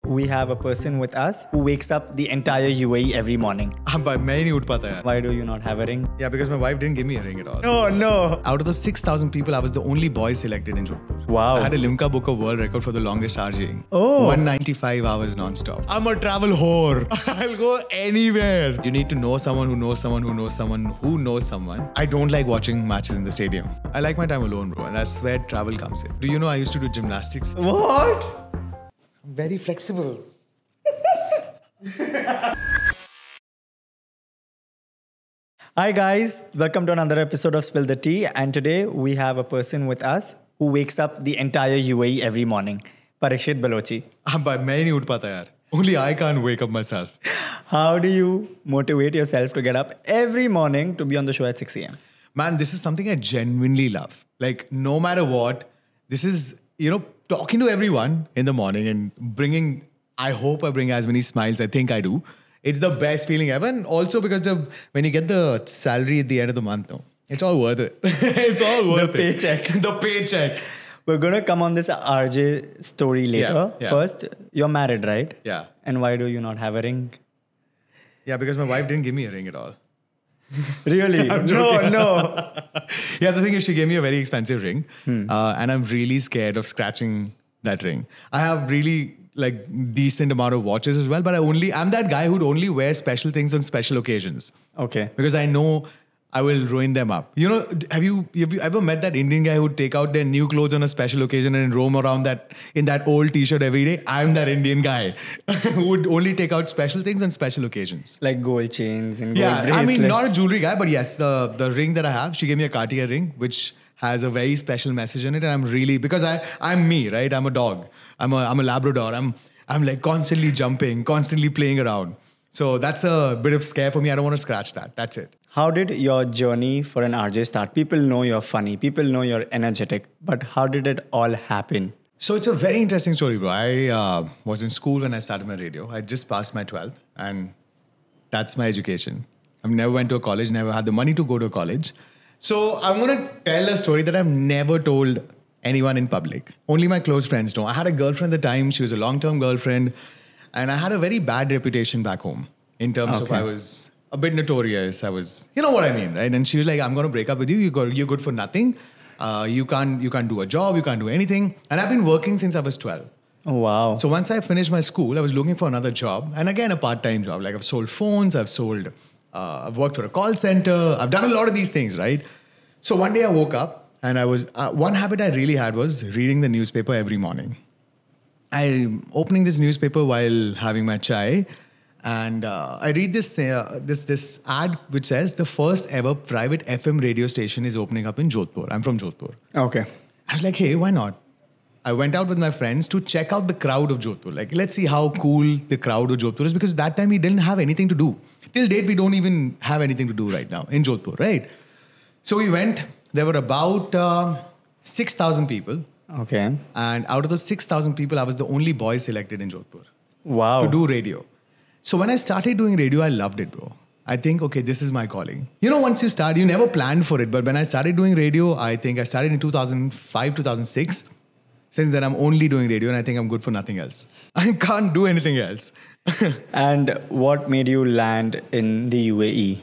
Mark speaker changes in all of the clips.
Speaker 1: we have a person with us who wakes up the entire UAE every morning.
Speaker 2: But मैं ही नहीं उठ पाता यार.
Speaker 1: Why do you not have a ring?
Speaker 2: Yeah, because my wife didn't give me a ring at all.
Speaker 1: Oh no!
Speaker 2: Out of those 6,000 people, I was the only boy selected in Jodhpur.
Speaker 1: Wow.
Speaker 2: I had a Limca Book of World Record for the longest RJing.
Speaker 1: Oh.
Speaker 2: 195 hours non-stop. I'm a travel whore. I'll go anywhere. You need to know someone who knows someone who knows someone who knows someone. I don't like watching matches in the stadium. I like my time alone, bro. And that's where travel comes in. Do you know I used to do gymnastics?
Speaker 1: What?
Speaker 2: I'm very flexible.
Speaker 1: Hi guys, welcome to another episode of Spill the Tea, and today we have a person with us who wakes up the entire UAE every morning. Parikshit Balochi.
Speaker 2: But मैं ही नहीं उठ पाता यार. Only I can't wake up myself.
Speaker 1: How do you motivate yourself to get up every morning to be on the show at 6 a.m.?
Speaker 2: Man, this is something I genuinely love. Like, no matter what, this is, talking to everyone in the morning and I hope I bring as many smiles. I think I do. It's the best feeling ever. And also because when you get the salary at the end of the month, it's all worth it. It's all worth
Speaker 1: The paycheck.
Speaker 2: The paycheck.
Speaker 1: We're going to come on this RJ story later.
Speaker 2: Yeah.
Speaker 1: First, you're married, right?
Speaker 2: Yeah.
Speaker 1: And why do you not have a ring?
Speaker 2: Yeah, because my wife didn't give me a ring at all.
Speaker 1: Really? No.
Speaker 2: Yeah, the thing is, she gave me a very expensive ring. And I'm really scared of scratching that ring. I have really decent amount of watches as well, but I'm that guy who'd only wear special things on special occasions.
Speaker 1: Okay.
Speaker 2: Because I know I will ruin them up. Have you ever met that Indian guy who'd take out their new clothes on a special occasion and roam around in that old t-shirt every day? I'm that Indian guy who would only take out special things on special occasions.
Speaker 1: Like gold chains and gold bracelets.
Speaker 2: I mean, not a jewelry guy, but yes, the ring that I have, she gave me a Cartier ring, which has a very special message in it. And I'm really, because I'm me, right? I'm a dog. I'm a Labrador. I'm like constantly jumping, constantly playing around. So that's a bit of scare for me. I don't want to scratch that. That's it.
Speaker 1: How did your journey for an RJ start? People know you're funny. People know you're energetic. But how did it all happen?
Speaker 2: So it's a very interesting story, bro. I was in school when I started my radio. I just passed my 12th and that's my education. I've never went to a college, never had the money to go to a college. So I'm going to tell a story that I've never told anyone in public. Only my close friends know. I had a girlfriend at the time. She was a long-term girlfriend. And I had a very bad reputation back home in terms of I was a bit notorious. I was, you know what I mean, right? And she was like, I'm going to break up with you. You're good for nothing. You can't do a job. You can't do anything. And I've been working since I was 12.
Speaker 1: Oh, wow.
Speaker 2: So once I finished my school, I was looking for another job. And again, a part-time job. Like I've sold phones. I've worked for a call center. I've done a lot of these things, right? So one day I woke up and one habit I really had was reading the newspaper every morning. I'm opening this newspaper while having my chai. And I read this ad which says the first ever private FM radio station is opening up in Jodhpur. I'm from Jodhpur.
Speaker 1: Okay.
Speaker 2: I was like, hey, why not? I went out with my friends to check out the crowd of Jodhpur. Like, let's see how cool the crowd of Jodhpur is, because that time we didn't have anything to do. Till date, we don't even have anything to do right now in Jodhpur, right? So we went. There were about 6,000 people.
Speaker 1: Okay.
Speaker 2: And out of those 6,000 people, I was the only boy selected in Jodhpur.
Speaker 1: Wow.
Speaker 2: To do radio. So when I started doing radio, I loved it, bro. I think, okay, this is my calling. Once you start, you never planned for it. But when I started doing radio, I think I started in 2005, 2006. Since then, I'm only doing radio and I think I'm good for nothing else. I can't do anything else.
Speaker 1: And what made you land in the UAE?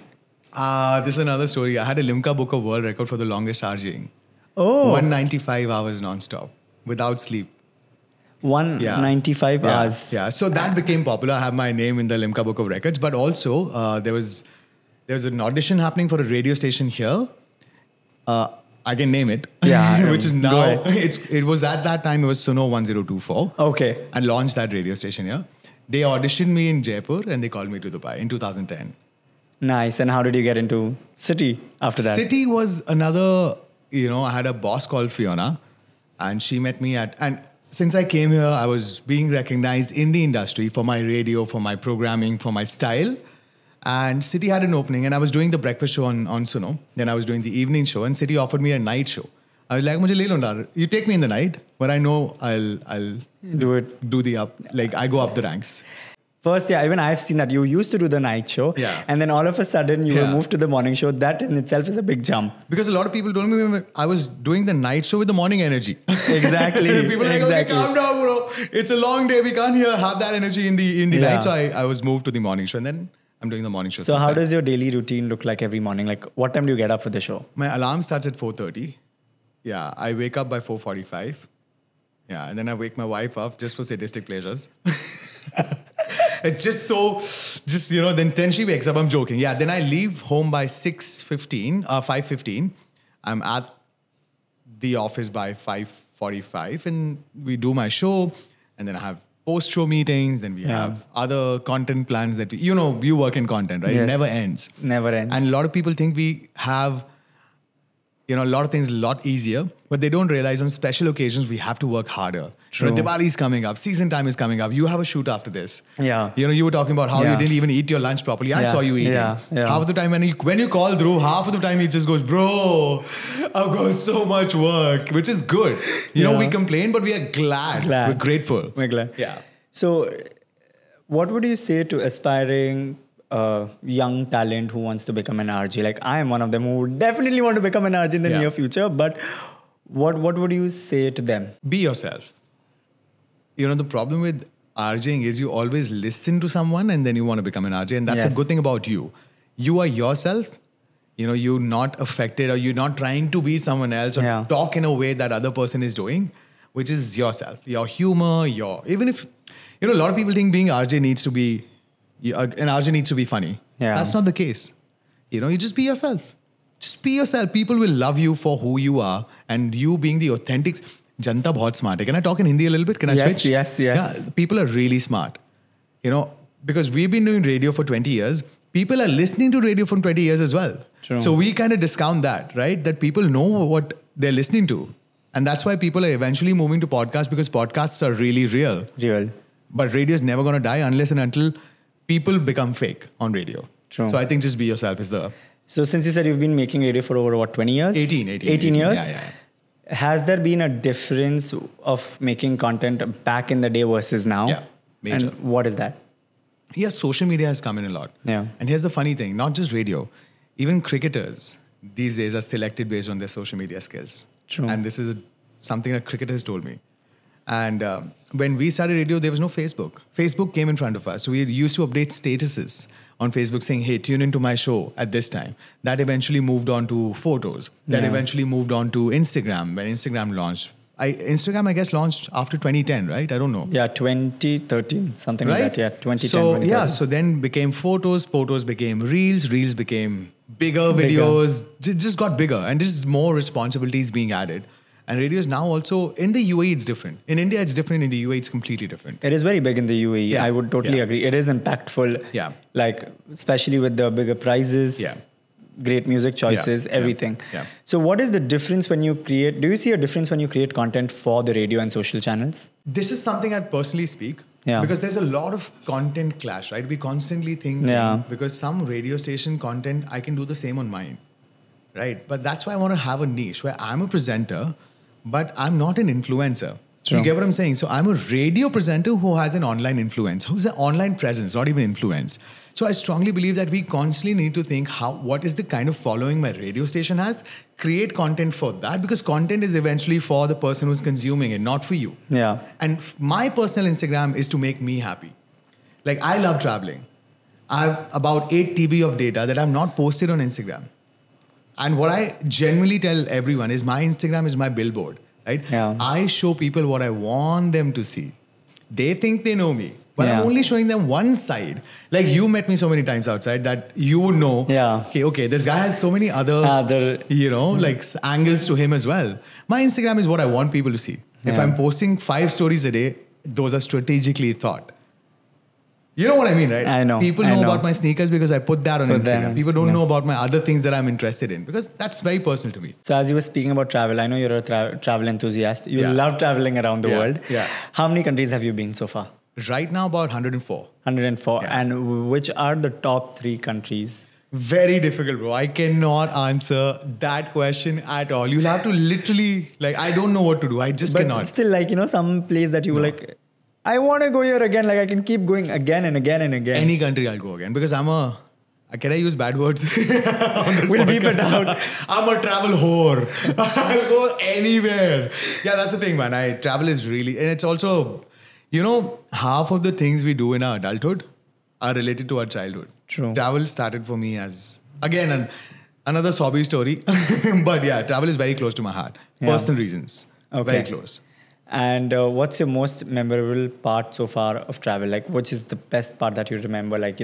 Speaker 2: This is another story. I had a Limca Book of World Record for the longest RJing.
Speaker 1: Oh.
Speaker 2: 195 hours non-stop without sleep.
Speaker 1: 195 hours.
Speaker 2: Yeah, so that became popular. I have my name in the Limca Book of Records. But also, there was an audition happening for a radio station here. I can name it.
Speaker 1: Yeah.
Speaker 2: Which is now, it was at that time, it was Suno 1024.
Speaker 1: Okay.
Speaker 2: And launched that radio station here. They auditioned me in Jaipur and they called me to Dubai in 2010.
Speaker 1: Nice. And how did you get into City after that?
Speaker 2: City was another, I had a boss called Fiona and she met me and since I came here, I was being recognized in the industry for my radio, for my programming, for my style. And City had an opening and I was doing the breakfast show on Suno. Then I was doing the evening show and City offered me a night show. I was like, "Mujhe le lo na. You take me in the night, but I know I'll
Speaker 1: do it.
Speaker 2: Do the up, like I go up the ranks."
Speaker 1: First, yeah, even I've seen that you used to do the night show, and then all of a sudden you were moved to the morning show. That in itself is a big jump.
Speaker 2: Because a lot of people told me I was doing the night show with the morning energy.
Speaker 1: Exactly.
Speaker 2: People are like, okay, calm down, bro. It's a long day. We can't have that energy in the night. So I was moved to the morning show, and then I'm doing the morning show.
Speaker 1: So how does your daily routine look like every morning? Like, what time do you get up for the show?
Speaker 2: My alarm starts at 4:30. Yeah, I wake up by 4:45. Yeah, and then I wake my wife up just for sadistic pleasures. It's just then she wakes up, I'm joking. Yeah, then I leave home by 5:15. I'm at the office by 5:45 and we do my show and then I have post-show meetings, then we have other content plans that you work in content, right? Yes. It never ends.
Speaker 1: Never ends.
Speaker 2: And a lot of people think we have a lot of things a lot easier, but they don't realize on special occasions we have to work harder.
Speaker 1: True.
Speaker 2: Diwali is coming up, season time is coming up. You have a shoot after this.
Speaker 1: Yeah.
Speaker 2: You were talking about how you didn't even eat your lunch properly. I saw you eating.
Speaker 1: Yeah.
Speaker 2: Half of the time when you call Drew, half of the time he just goes, bro, I've got so much work, which is good. We complain, but we are glad. We're grateful.
Speaker 1: We're glad.
Speaker 2: Yeah.
Speaker 1: So what would you say to aspiring young talent who wants to become an RJ? Like I am one of them who would definitely want to become an RJ in the near future, but what would you say to them?
Speaker 2: Be yourself. The problem with RJing is you always listen to someone and then you want to become an RJ, and that's a good thing about you. You are yourself. You're not affected or you're not trying to be someone else or talk in a way that other person is doing, which is yourself. Your humor, even if a lot of people think being RJ needs to be an RJ needs to be funny. Yeah. That's not the case. You just be yourself. Just be yourself. People will love you for who you are, and you being the authentic. Janta bahut smart hai. Can I talk in Hindi a little bit? Can I switch?
Speaker 1: Yes.
Speaker 2: Yeah, people are really smart. Because we've been doing radio for 20 years. People are listening to radio for 20 years as well.
Speaker 1: True.
Speaker 2: So we kind of discount that, right? That people know what they're listening to. And that's why people are eventually moving to podcasts, because podcasts are really real. But radio is never going to die unless and until people become fake on radio.
Speaker 1: True.
Speaker 2: So I think just be yourself is the...
Speaker 1: So since you said you've been making radio for over 20 years?
Speaker 2: 18
Speaker 1: years?
Speaker 2: Yeah.
Speaker 1: Has there been a difference of making content back in the day versus now?
Speaker 2: Yeah, major.
Speaker 1: And what is that?
Speaker 2: Yeah, social media has come in a lot.
Speaker 1: Yeah.
Speaker 2: And here's the funny thing, not just radio, even cricketers these days are selected based on their social media skills.
Speaker 1: True.
Speaker 2: And this is something that cricketers told me. And when we started radio, there was no Facebook. Facebook came in front of us. So we used to update statuses on Facebook saying, hey, tune into my show at this time. That eventually moved on to photos. That eventually moved on to Instagram when Instagram launched. Instagram, I guess, launched after 2010, right? I don't know.
Speaker 1: Yeah, 2013, something like that. Yeah, 2010,
Speaker 2: so,
Speaker 1: 2013.
Speaker 2: So then became photos became reels became bigger videos, just got bigger, and just more responsibilities being added. And radio is now also, in the UAE, it's different. In India, it's different. In the UAE, it's completely different.
Speaker 1: It is very big in the UAE.
Speaker 2: Yeah.
Speaker 1: I would totally agree. It is impactful.
Speaker 2: Yeah.
Speaker 1: Like, especially with the bigger prizes.
Speaker 2: Yeah.
Speaker 1: Great music choices, everything.
Speaker 2: Yeah.
Speaker 1: So what is the difference when you create, do you see a difference when you create content for the radio and social channels?
Speaker 2: This is something I'd personally speak.
Speaker 1: Yeah.
Speaker 2: Because there's a lot of content clash, right? We constantly think, because some radio station content, I can do the same on mine, right? But that's why I want to have a niche where I'm a presenter, but I'm not an influencer.
Speaker 1: True.
Speaker 2: You get what I'm saying? So I'm a radio presenter who has an online influence, who's an online presence, not even influence. So I strongly believe that we constantly need to think what is the kind of following my radio station has, create content for that, because content is eventually for the person who's consuming it, not for you.
Speaker 1: Yeah.
Speaker 2: And my personal Instagram is to make me happy. Like, I love traveling. I have about 8 TB of data that I've not posted on Instagram. And what I genuinely tell everyone is my Instagram is my billboard, right?
Speaker 1: Yeah.
Speaker 2: I show people what I want them to see. They think they know me, but I'm only showing them one side. Like, you met me so many times outside that you would know, okay, this guy has so many other like angles to him as well. My Instagram is what I want people to see. If I'm posting 5 stories a day, those are strategically thought. You know what I mean, right?
Speaker 1: I know.
Speaker 2: People know about my sneakers because I put that on Instagram. People don't know about my other things that I'm interested in, because that's very personal to me.
Speaker 1: So as you were speaking about travel, I know you're a travel enthusiast. You love traveling around the world.
Speaker 2: Yeah.
Speaker 1: How many countries have you been so far?
Speaker 2: Right now, about 104.
Speaker 1: 104. Yeah. And which are the top 3 countries?
Speaker 2: Very difficult, bro. I cannot answer that question at all. You'll have to literally, I don't know what to do. I just cannot.
Speaker 1: But still, some place that you were like... I want to go here again. Like I can keep going again and again and again.
Speaker 2: Any country I'll go again because I'm a. Can I use bad words?
Speaker 1: We'll beep it out.
Speaker 2: I'm a travel whore. I'll go anywhere. Yeah, that's the thing, man. Travel is really, and it's also, half of the things we do in our adulthood are related to our childhood.
Speaker 1: True.
Speaker 2: Travel started for me as, again, another sobby story. But yeah, travel is very close to my heart.
Speaker 1: Yeah.
Speaker 2: Personal reasons. Okay. Very close.
Speaker 1: And what's your most memorable part so far of travel? Like, which is the best part that you remember? Like,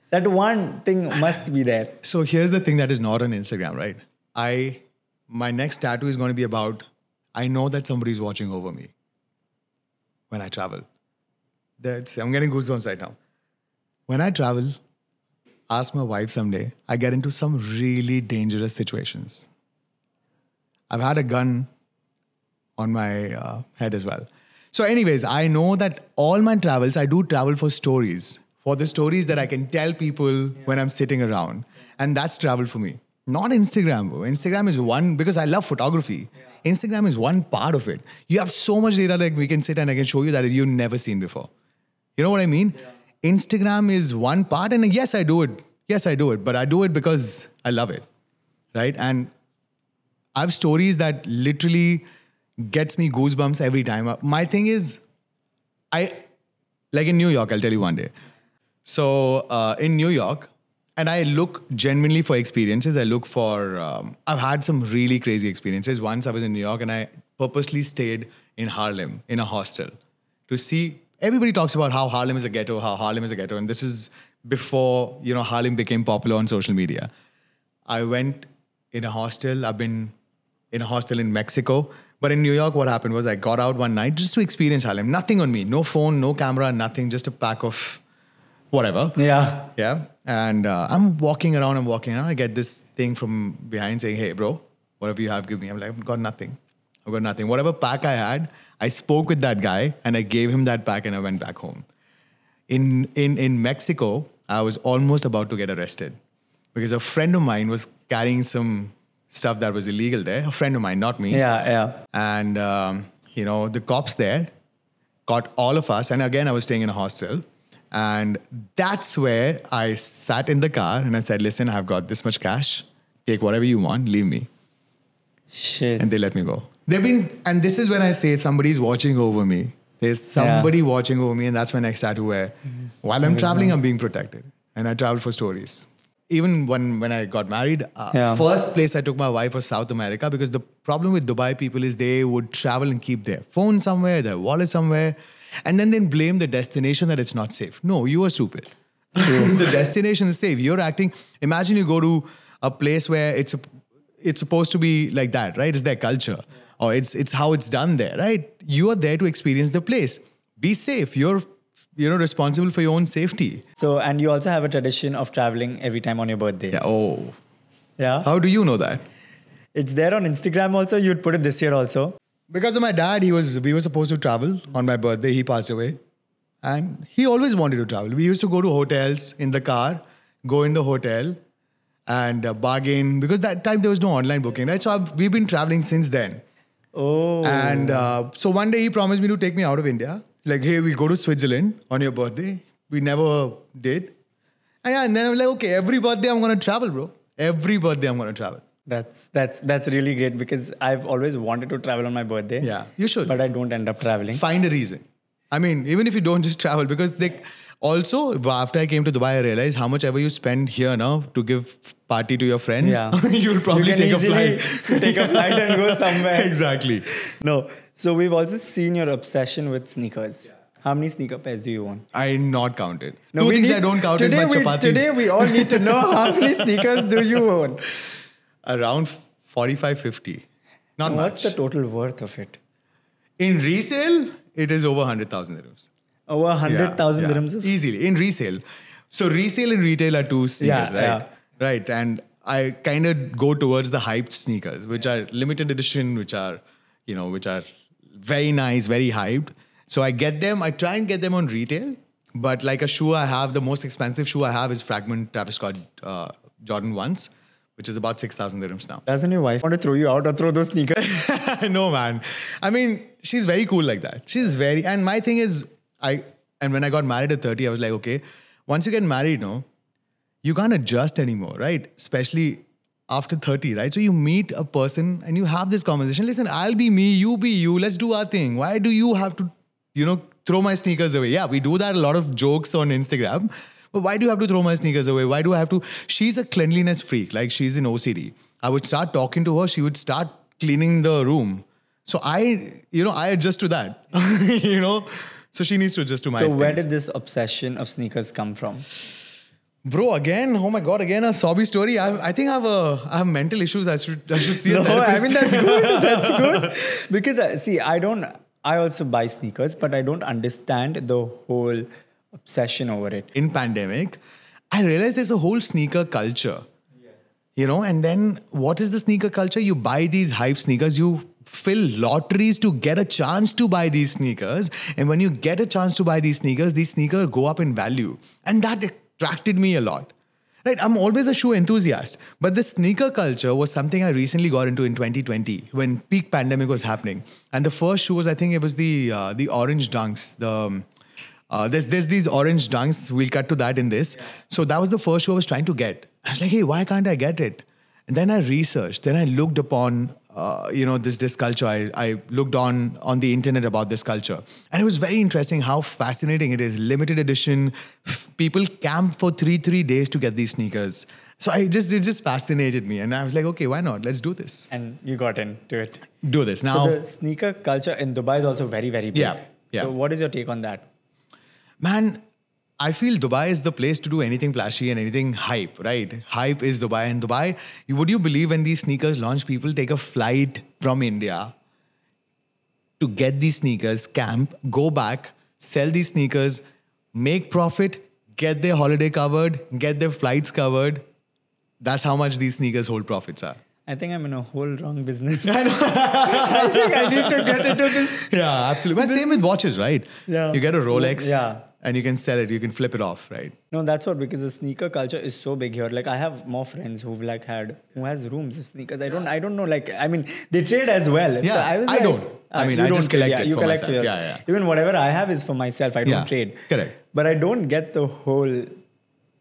Speaker 1: that one thing must be there.
Speaker 2: So here's the thing that is not on Instagram, right? My next tattoo is going to be about, I know that somebody's watching over me when I travel. I'm getting goosebumps right now. When I travel, ask my wife someday, I get into some really dangerous situations. I've had a gun on my head as well. So anyways, I know that all my travels, I do travel for stories. For the stories that I can tell people when I'm sitting around. And that's travel for me. Not Instagram, bro. Instagram is one, because I love photography. Instagram is one part of it. You have so much data that we can sit and I can show you that you've never seen before. You know what I mean? Yeah. Instagram is one part, and yes, I do it. Yes, I do it. But I do it because I love it. Right? And I have stories that literally gets me goosebumps every time. My thing is, like in New York, I'll tell you one day. So in New York, and I look genuinely for experiences. I look for, I've had some really crazy experiences. Once I was in New York and I purposely stayed in Harlem in a hostel to see, everybody talks about how Harlem is a ghetto. And this is before, Harlem became popular on social media. I went in a hostel. I've been in a hostel in Mexico. But in New York, what happened was I got out one night just to experience Harlem. Nothing on me, no phone, no camera, nothing, just a pack of whatever.
Speaker 1: Yeah.
Speaker 2: Yeah. And I'm walking around. I get this thing from behind saying, hey, bro, whatever you have, give me. I'm like, I've got nothing. Whatever pack I had, I spoke with that guy and I gave him that pack and I went back home. In Mexico, I was almost about to get arrested because a friend of mine was carrying some stuff that was illegal there. A friend of mine, not me.
Speaker 1: Yeah.
Speaker 2: And, the cops there caught all of us. And again, I was staying in a hostel. And that's where I sat in the car and I said, listen, I've got this much cash. Take whatever you want. Leave me.
Speaker 1: Shit.
Speaker 2: And they let me go. And this is when I say somebody's watching over me. There's somebody watching over me. And that's my next tattoo where while I'm traveling, I'm being protected. And I travel for stories. Even when I got married, first place I took my wife was South America, because the problem with Dubai people is they would travel and keep their phone somewhere, their wallet somewhere, and then blame the destination that it's not safe. No, you are stupid. The destination is safe. You're acting. Imagine you go to a place where it's supposed to be like that, right? It's their culture, or it's how it's done there, right? You are there to experience the place. Be safe. You're responsible for your own safety.
Speaker 1: So, and you also have a tradition of traveling every time on your birthday.
Speaker 2: Yeah. Oh.
Speaker 1: Yeah.
Speaker 2: How do you know that?
Speaker 1: It's there on Instagram also. You'd put it this year also.
Speaker 2: Because of my dad, we were supposed to travel on my birthday. He passed away. And he always wanted to travel. We used to go to hotels in the car, go in the hotel and bargain. Because that time there was no online booking, right? So we've been traveling since then.
Speaker 1: Oh.
Speaker 2: And so one day he promised me to take me out of India. Like, hey, we go to Switzerland on your birthday. We never did. And then I was like, okay, every birthday I'm going to travel, bro. Every birthday I'm going to travel.
Speaker 1: That's really great, because I've always wanted to travel on my birthday.
Speaker 2: Yeah, you should.
Speaker 1: But I don't end up traveling.
Speaker 2: Find a reason. I mean, even if you don't just travel, because also, after I came to Dubai, I realized how much ever you spend here now to give party to your friends, you'll probably take a flight.
Speaker 1: Take a flight and go somewhere.
Speaker 2: Exactly.
Speaker 1: No. So we've also seen your obsession with sneakers. Yeah. How many sneaker pairs do you own?
Speaker 2: I not counted. Two things I don't count is my chapatis.
Speaker 1: Today we all need to know how many sneakers do you own?
Speaker 2: Around 45, 50. Not much.
Speaker 1: What's the total worth of it?
Speaker 2: In resale, it is over 100,000 dirhams.
Speaker 1: Over 100,000 dirhams?
Speaker 2: Easily. In resale. So resale and retail are two sneakers, right? Yeah. Right. And I kind of go towards the hyped sneakers, which are limited edition, which are very nice, very hyped. So I get them. I try and get them on retail. But like a shoe I have, the most expensive shoe I have is Fragment Travis Scott Jordan 1s. which is about 6,000 dirhams now.
Speaker 1: Doesn't your wife want to throw you out or throw those sneakers?
Speaker 2: No, man. I mean, she's very cool like that. And my thing is, and when I got married at 30, I was like, okay, once you get married, no, you can't adjust anymore, right? Especially after 30, right? So you meet a person and you have this conversation. Listen, I'll be me, you be you. Let's do our thing. Why do you have to, throw my sneakers away? Yeah, we do that a lot of jokes on Instagram. But why do you have to throw my sneakers away? Why do I have to? She's a cleanliness freak. Like, she's in OCD. I would start talking to her. She would start cleaning the room. So I adjust to that, So she needs to adjust to my
Speaker 1: So where
Speaker 2: things.
Speaker 1: did this obsession of sneakers come from?
Speaker 2: Bro, again, oh my God, again, a sobby story. I think I have mental issues. I should see a
Speaker 1: No, I
Speaker 2: therapist.
Speaker 1: mean, that's good. That's good. Because, see, I also buy sneakers, but I don't understand the whole obsession over it.
Speaker 2: In pandemic, I realized there's a whole sneaker culture. And then what is the sneaker culture? You buy these hype sneakers, you fill lotteries to get a chance to buy these sneakers. And when you get a chance to buy these sneakers go up in value. And that attracted me a lot. Right? I'm always a shoe enthusiast. But the sneaker culture was something I recently got into in 2020 when peak pandemic was happening. And the first shoe was, I think it was the orange dunks. There's these orange dunks. We'll cut to that in this. Yeah. So that was the first shoe I was trying to get. I was like, hey, why can't I get it? And then I researched. Then I looked upon, this culture. I looked on the internet about this culture. And it was very interesting how fascinating it is. Limited edition. People camp for three days to get these sneakers. So it just fascinated me. And I was like, okay, why not? Let's do this.
Speaker 1: And you got into it.
Speaker 2: Do this. Now,
Speaker 1: so the sneaker culture in Dubai is also very, very big.
Speaker 2: Yeah.
Speaker 1: So what is your take on that?
Speaker 2: Man, I feel Dubai is the place to do anything flashy and anything hype, right? Hype is Dubai. And Dubai, would you believe when these sneakers launch, people take a flight from India to get these sneakers, camp, go back, sell these sneakers, make profit, get their holiday covered, get their flights covered. That's how much these sneakers hold profits are.
Speaker 1: I think I'm in a whole wrong business. I think I need to get into this.
Speaker 2: Yeah, absolutely. But same with watches, right?
Speaker 1: Yeah.
Speaker 2: You get a Rolex.
Speaker 1: Yeah.
Speaker 2: And you can sell it, you can flip it off, right?
Speaker 1: No, that's what, because the sneaker culture is so big here. Like, I have more friends who has rooms of sneakers. I don't know, they trade as well.
Speaker 2: Yeah,
Speaker 1: So
Speaker 2: I don't. I just collect it
Speaker 1: you
Speaker 2: for
Speaker 1: collect
Speaker 2: myself.
Speaker 1: For yourself.
Speaker 2: Yeah.
Speaker 1: Even whatever I have is for myself. I don't trade.
Speaker 2: Correct.
Speaker 1: But I don't get the whole...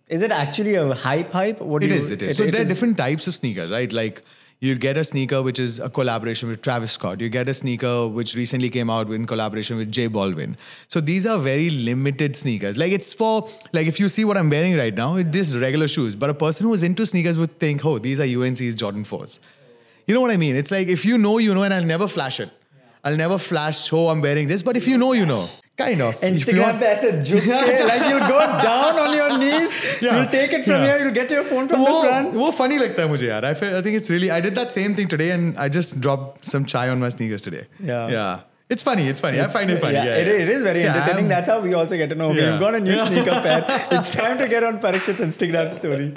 Speaker 1: Is it actually a hype?
Speaker 2: It is. So there are different types of sneakers, right? Like, you get a sneaker which is a collaboration with Travis Scott. You get a sneaker which recently came out in collaboration with J Balvin. So these are very limited sneakers. Like, it's for, like, if you see what I'm wearing right now, it's just regular shoes. But a person who is into sneakers would think, oh, these are UNC's Jordan 4s. You know what I mean? It's like, if you know, and I'll never flash it. I'll never flash, oh, I'm wearing this. But if you know, you know. Kind of.
Speaker 1: Instagram pe aise jhuk ke, like you go down on your knees, you'll take it from here, you'll get your phone from the front.
Speaker 2: वो funny लगता है मुझे यार. I think it's really, I did that same thing today and I just dropped some chai on my sneakers today.
Speaker 1: Yeah.
Speaker 2: It's funny. I find it funny.
Speaker 1: It is very entertaining. That's how we also get to know. Okay, you've got a new sneaker pair. It's time to get on Parikshit's Instagram story.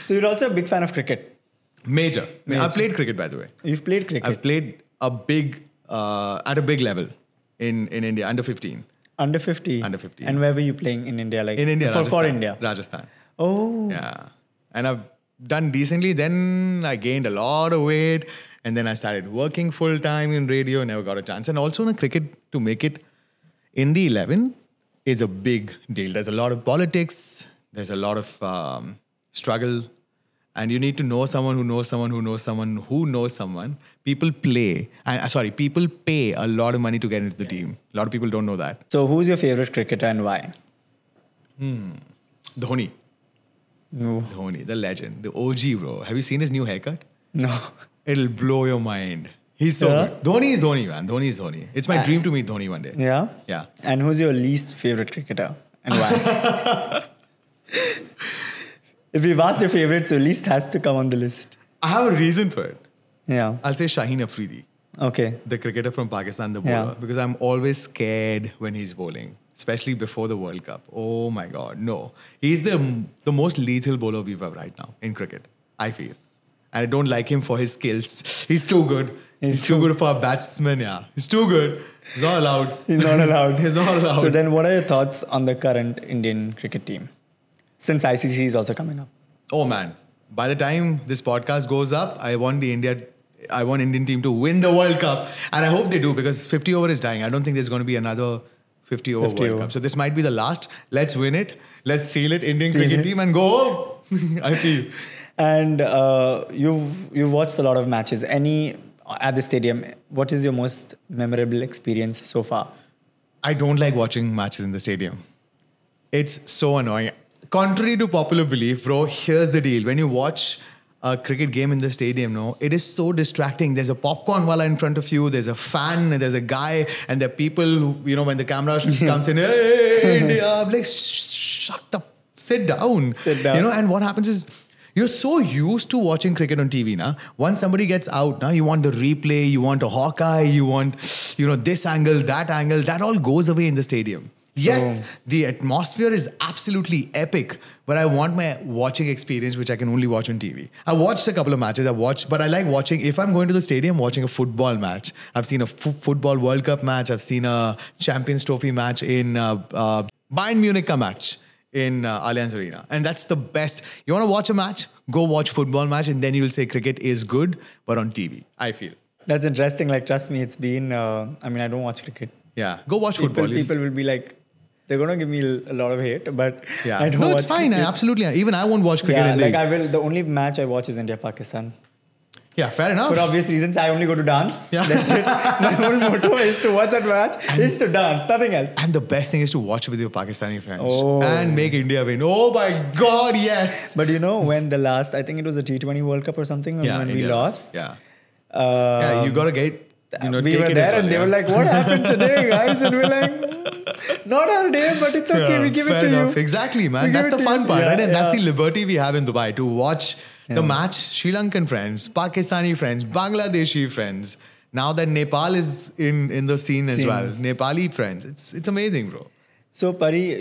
Speaker 1: So you're also a big fan of cricket.
Speaker 2: Major. I played cricket, by the way.
Speaker 1: You've played cricket?
Speaker 2: I played at a big level in India, under 15.
Speaker 1: Under 15?
Speaker 2: Under 15.
Speaker 1: And where were you playing in India? Like
Speaker 2: in India,
Speaker 1: for India?
Speaker 2: Rajasthan.
Speaker 1: Oh.
Speaker 2: Yeah. And I've done decently. Then I gained a lot of weight. And then I started working full time in radio. Never got a chance. And also in cricket, to make it in the 11 is a big deal. There's a lot of politics. There's a lot of struggle. And you need to know someone who knows someone who knows someone who knows someone. People pay a lot of money to get into the team. A lot of people don't know that.
Speaker 1: So who's your favorite cricketer and why?
Speaker 2: Dhoni.
Speaker 1: No.
Speaker 2: Dhoni, the legend, the OG, bro. Have you seen his new haircut?
Speaker 1: No.
Speaker 2: It'll blow your mind. He's so good. Dhoni is Dhoni, man. Dhoni is Dhoni. It's my dream to meet Dhoni one day.
Speaker 1: Yeah?
Speaker 2: Yeah.
Speaker 1: And who's your least favorite cricketer and why? If we've asked your favorite, so least has to come on the list.
Speaker 2: I have a reason for it.
Speaker 1: Yeah.
Speaker 2: I'll say Shaheen Afridi.
Speaker 1: Okay.
Speaker 2: The cricketer from Pakistan, the bowler.
Speaker 1: Yeah.
Speaker 2: Because I'm always scared when he's bowling. Especially before the World Cup. Oh my God, no. He's the most lethal bowler we've ever right now in cricket, I feel. And I don't like him for his skills. He's too good. He's too good for a batsman, yeah. He's too good. He's not allowed.
Speaker 1: He's not allowed.
Speaker 2: He's not allowed.
Speaker 1: So then what are your thoughts on the current Indian cricket team? Since ICC is also coming up.
Speaker 2: Oh man, By the time this podcast goes up, I want Indian team to win the World Cup. And I hope they do, because 50 over is dying. I don't think there's going to be another 50 over
Speaker 1: 50
Speaker 2: World
Speaker 1: over.
Speaker 2: Cup. So this might be the last. Let's win it. Let's seal it, Indian cricket team, and go home. I feel.
Speaker 1: And you've watched a lot of matches. At the stadium, what is your most memorable experience so far?
Speaker 2: I don't like watching matches in the stadium. It's so annoying. Contrary to popular belief, bro, here's the deal. When you watch a cricket game in the stadium, no, it is so distracting. There's a popcorn wala in front of you. There's a fan. There's a guy. And there are people who, when the camera comes in, hey, India, I'm like, shut up. Sit down. And what happens is, you're so used to watching cricket on TV now. Once somebody gets out now, you want the replay, you want a Hawkeye, you want, this angle, that all goes away in the stadium. Yes, the atmosphere is absolutely epic, but I want my watching experience, which I can only watch on TV. I watched a couple of matches, but I like watching, if I'm going to the stadium, watching a football match. I've seen a football World Cup match. I've seen a Champions Trophy match in Bayern Munich match in Allianz Arena. And that's the best. You want to watch a match? Go watch football match, and then you'll say cricket is good, but on TV, I feel.
Speaker 1: That's interesting. Like, trust me, it's been, I don't watch cricket.
Speaker 2: Yeah, go watch football.
Speaker 1: People will be like, they're going to give me a lot of hate, but
Speaker 2: yeah.
Speaker 1: I don't
Speaker 2: No,
Speaker 1: watch
Speaker 2: it's fine.
Speaker 1: cricket.
Speaker 2: Even I won't watch cricket.
Speaker 1: The only match I watch is India-Pakistan.
Speaker 2: Yeah, fair enough.
Speaker 1: For obvious reasons, I only go to dance.
Speaker 2: Yeah.
Speaker 1: That's it. My whole motto is to watch that match, is to dance, nothing else.
Speaker 2: And the best thing is to watch with your Pakistani friends and make India win. Oh my God, yes.
Speaker 1: But when the last, I think it was a T20 World Cup or something, when
Speaker 2: India
Speaker 1: we lost.
Speaker 2: Yeah, you got to get,
Speaker 1: we were
Speaker 2: take it
Speaker 1: there
Speaker 2: as well,
Speaker 1: and they were like, what happened today, guys? And we're like, not our day, but it's okay. We give it to
Speaker 2: enough.
Speaker 1: you.
Speaker 2: Exactly, man. That's the fun part, right? And that's the liberty we have in Dubai, to watch the match. Sri Lankan friends, Pakistani friends, Bangladeshi friends. Now that Nepal is in the scene as well. Nepali friends. It's amazing, bro.
Speaker 1: So, Pari,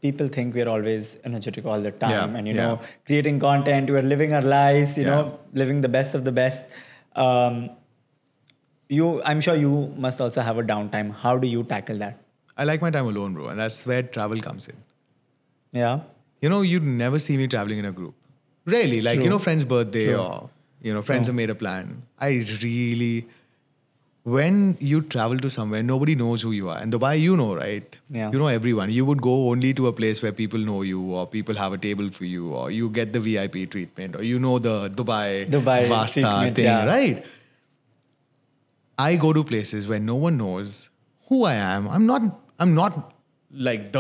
Speaker 1: people think we're always energetic all the time. And, creating content, we're living our lives, living the best of the best. I'm sure you must also have a downtime. How do you tackle that?
Speaker 2: I like my time alone, bro. And that's where travel comes in.
Speaker 1: Yeah.
Speaker 2: You'd never see me traveling in a group. Really. Like, friend's birthday or, friends have made a plan. When you travel to somewhere, nobody knows who you are. And Dubai, right?
Speaker 1: Yeah.
Speaker 2: You know everyone. You would go only to a place where people know you, or people have a table for you, or you get the VIP treatment, or the Dubai Vasta thing, right? I go to places where no one knows who I am. I'm not like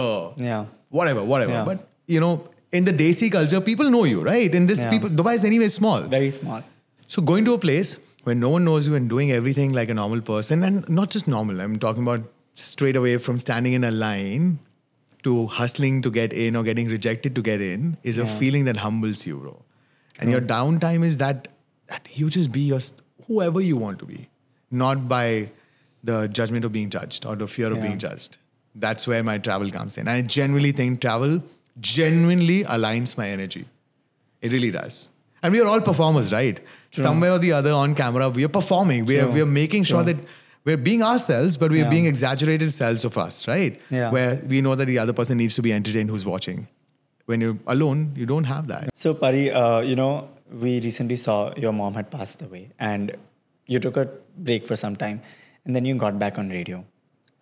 Speaker 2: whatever.
Speaker 1: Yeah.
Speaker 2: But, in the Desi culture, people know you, right? In this Dubai is anyway small.
Speaker 1: Very small.
Speaker 2: So going to a place where no one knows you and doing everything like a normal person, and not just normal, I'm talking about straight away from standing in a line to hustling to get in or getting rejected to get in, is a feeling that humbles you, bro. And your downtime is that you just be whoever you want to be, not by the judgment of being judged or the fear of being judged. That's where my travel comes in. And I genuinely think travel genuinely aligns my energy. It really does. And we are all performers, right? True. Somewhere or the other on camera, we are performing. We are making sure that we're being ourselves, but we are being exaggerated selves of us, right?
Speaker 1: Yeah.
Speaker 2: Where we know that the other person needs to be entertained who's watching. When you're alone, you don't have that.
Speaker 1: So, Pari, we recently saw your mom had passed away and you took a break for some time and then you got back on radio.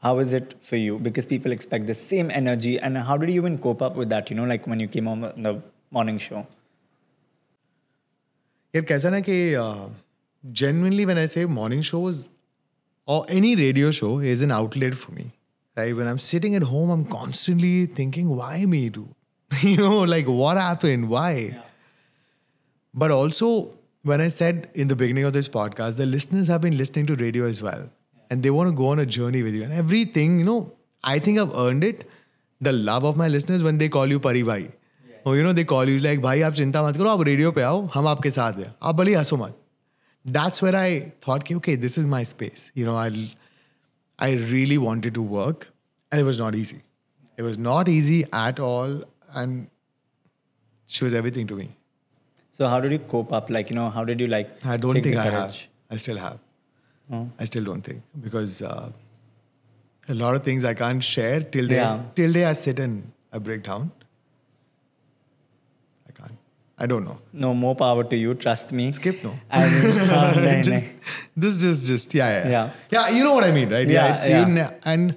Speaker 1: How is it for you? Because people expect the same energy, and how did you even cope up with that, like when you came on the morning show?
Speaker 2: Yeah, kaisa na ki, genuinely when I say morning shows or any radio show is an outlet for me. Right? When I'm sitting at home, I'm constantly thinking, why me too? Like what happened? Why? Yeah. But also, when I said in the beginning of this podcast, the listeners have been listening to radio as well. And they want to go on a journey with you. And everything, I think I've earned it. The love of my listeners when they call you Pari Bhai. Or, they call you like, Bhai, aap chinta mat karo, aap radio pe aao, hum aapke saath hai. Aap bali haso mat. That's where I thought, okay, this is my space. I really wanted to work. And it was not easy. It was not easy at all. And she was everything to me.
Speaker 1: So how did you cope up? How did you
Speaker 2: I don't
Speaker 1: take
Speaker 2: think
Speaker 1: the
Speaker 2: I
Speaker 1: courage?
Speaker 2: have. I still have. I still don't think. Because a lot of things I can't share till day I sit and I break down. I can't. I don't know.
Speaker 1: No, more power to you. Trust me.
Speaker 2: Skip, no.
Speaker 1: I mean, nahin,
Speaker 2: just,
Speaker 1: nahin.
Speaker 2: just, yeah.
Speaker 1: Yeah.
Speaker 2: Yeah, you know what I mean, right?
Speaker 1: Yeah,
Speaker 2: It's
Speaker 1: yeah.
Speaker 2: and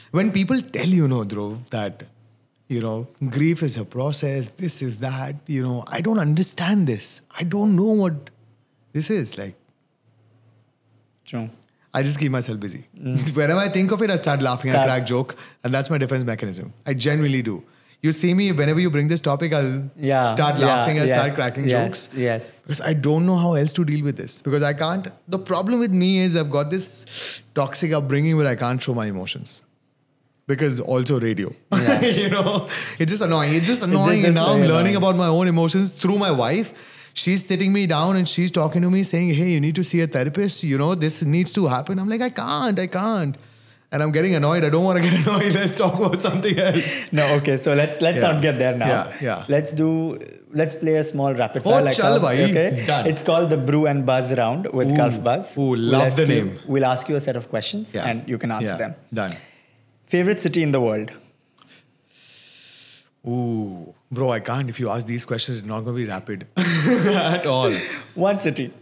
Speaker 2: when people tell you, Dhruv, that, grief is a process, this is that, I don't understand this. I don't know what this is. Like,
Speaker 1: True.
Speaker 2: I just keep myself busy. Whenever I think of it, I start laughing, I crack joke, and that's my defense mechanism. I genuinely do. You see me, whenever you bring this topic, I'll start laughing, I'll start cracking jokes.
Speaker 1: Yes.
Speaker 2: Because I don't know how else to deal with this. Because I can't. The problem with me is I've got this toxic upbringing where I can't show my emotions. Because also radio.
Speaker 1: Yeah.
Speaker 2: It's just annoying. And now I'm learning about my own emotions through my wife. She's sitting me down and she's talking to me saying, hey, you need to see a therapist. This needs to happen. I'm like, I can't. And I'm getting annoyed. I don't want to get annoyed. Let's talk about something else.
Speaker 1: No, okay. So let's not get there now.
Speaker 2: Yeah.
Speaker 1: Let's play a small rapid fire.
Speaker 2: Chal bhai.
Speaker 1: Okay.
Speaker 2: Done.
Speaker 1: It's called the Brew and Buzz round with Kalf Buzz.
Speaker 2: Love the name.
Speaker 1: We'll ask you a set of questions and you can answer them.
Speaker 2: Done.
Speaker 1: Favorite city in the world?
Speaker 2: Ooh, bro, I can't. If you ask these questions, it's not going to be rapid at all.
Speaker 1: One city.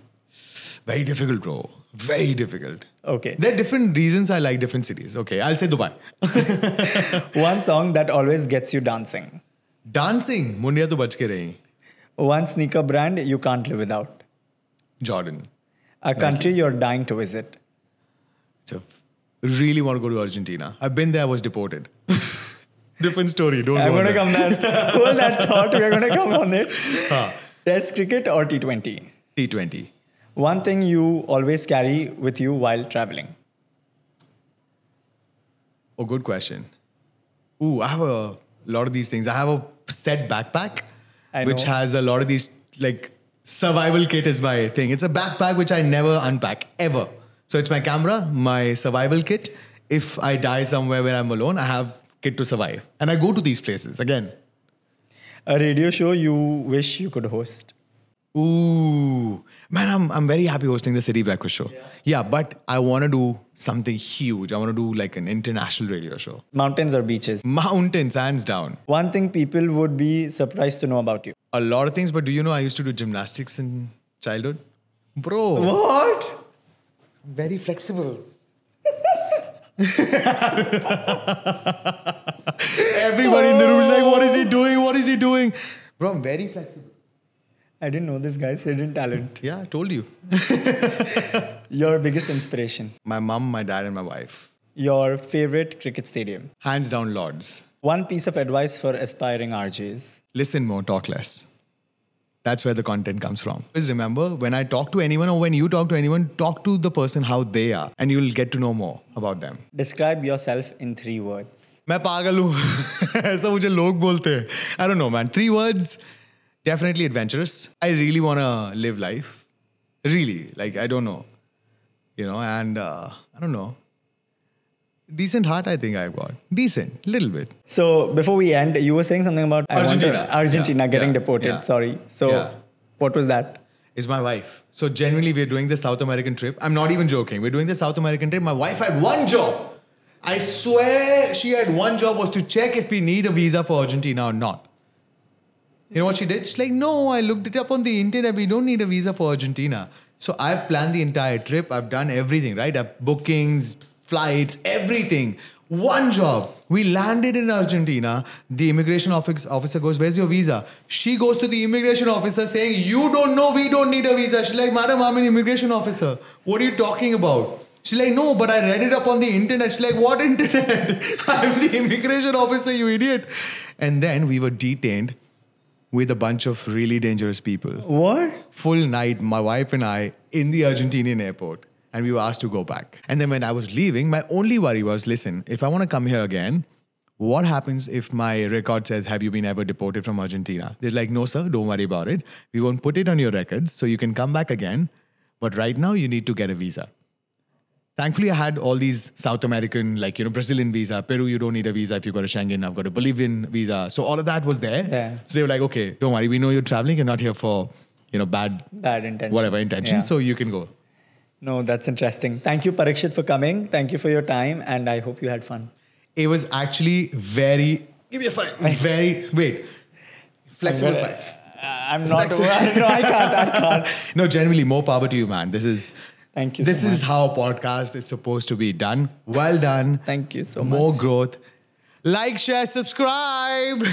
Speaker 2: Very difficult, bro. Very difficult.
Speaker 1: Okay.
Speaker 2: There are different reasons I like different cities. Okay, I'll say Dubai.
Speaker 1: One song that always gets you dancing.
Speaker 2: Dancing? Mundiya to bach ke rahi.
Speaker 1: One sneaker brand you can't live without.
Speaker 2: Jordan.
Speaker 1: A country you're dying to visit.
Speaker 2: Really want to go to Argentina. I've been there, I was deported. Different story. Don't
Speaker 1: I'm
Speaker 2: go
Speaker 1: going to come there. Hold that thought. We're going to come on it.
Speaker 2: Huh.
Speaker 1: Test cricket or T20?
Speaker 2: T20.
Speaker 1: One thing you always carry with you while traveling.
Speaker 2: Oh, good question. Ooh, I have a lot of these things. I have a set backpack, which has a lot of these, like, survival kit is my thing. It's a backpack which I never unpack, ever. So it's my camera, my survival kit. If I die somewhere where I'm alone, I have kit to survive. And I go to these places again.
Speaker 1: A radio show you wish you could host.
Speaker 2: Ooh, man, I'm very happy hosting the City Breakfast Show. Yeah, but I want to do something huge. I want to do like an international radio show.
Speaker 1: Mountains or beaches?
Speaker 2: Mountains, hands down.
Speaker 1: One thing people would be surprised to know about you.
Speaker 2: A lot of things, but do you know I used to do gymnastics in childhood? Bro.
Speaker 1: What?
Speaker 2: Very flexible. Everybody in the room is like, what is he doing? What is he doing? Bro, I'm very flexible.
Speaker 1: I didn't know this guy's hidden talent.
Speaker 2: Yeah, I told you.
Speaker 1: Your biggest inspiration?
Speaker 2: My mom, my dad, and my wife.
Speaker 1: Your favorite cricket stadium?
Speaker 2: Hands down, Lords.
Speaker 1: One piece of advice for aspiring RJs?
Speaker 2: Listen more, talk less. That's where the content comes from. Always remember, when I talk to anyone or when you talk to anyone, talk to the person how they are and you'll get to know more about them.
Speaker 1: Describe yourself in 3 words.
Speaker 2: मैं पागल हूँ ऐसा मुझे लोग बोलते हैं. I don't know, man. 3 words. Definitely adventurous. I really want to live life. Really. Like, I don't know. And I don't know. Decent heart, I think I've got. Decent. Little bit.
Speaker 1: So, before we end, you were saying something about Argentina getting deported.
Speaker 2: Yeah.
Speaker 1: Sorry. So, what was that?
Speaker 2: It's my wife. So, generally, we're doing the South American trip. I'm not even joking. We're doing the South American trip. My wife had one job. I swear she had one job was to check if we need a visa for Argentina or not. You know what she did? She's like, no, I looked it up on the internet. We don't need a visa for Argentina. So I've planned the entire trip. I've done everything, right? I've bookings, flights, everything. One job. We landed in Argentina. The immigration officer goes, where's your visa? She goes to the immigration officer saying, you don't know, we don't need a visa. She's like, madam, I'm an immigration officer. What are you talking about? She's like, no, but I read it up on the internet. She's like, what internet? I'm the immigration officer, you idiot. And then we were detained with a bunch of really dangerous people.
Speaker 1: What?
Speaker 2: Full night, my wife and I in the Argentinian airport. And we were asked to go back. And then when I was leaving, my only worry was, listen, if I want to come here again, what happens if my record says, have you been ever deported from Argentina? They're like, no, sir, don't worry about it. We won't put it on your records, so you can come back again. But right now, you need to get a visa. Thankfully, I had all these South American, Brazilian visa. Peru, you don't need a visa if you've got a Schengen. I've got a Bolivian visa. So all of that was there.
Speaker 1: Yeah.
Speaker 2: So they were like, okay, don't worry. We know you're traveling. You're not here for, bad
Speaker 1: intentions.
Speaker 2: Whatever intentions.
Speaker 1: Yeah.
Speaker 2: So you can go.
Speaker 1: No, that's interesting. Thank you, Parikshit, for coming. Thank you for your time. And I hope you had fun.
Speaker 2: It was actually very... Give me a 5. Flexible 5.
Speaker 1: I'm not. No, I can't.
Speaker 2: No, genuinely, more power to you, man. This is.
Speaker 1: Thank you.
Speaker 2: This
Speaker 1: so much.
Speaker 2: is how a podcast is supposed to be done. Well done.
Speaker 1: Thank you so much.
Speaker 2: More growth. Like, share, subscribe.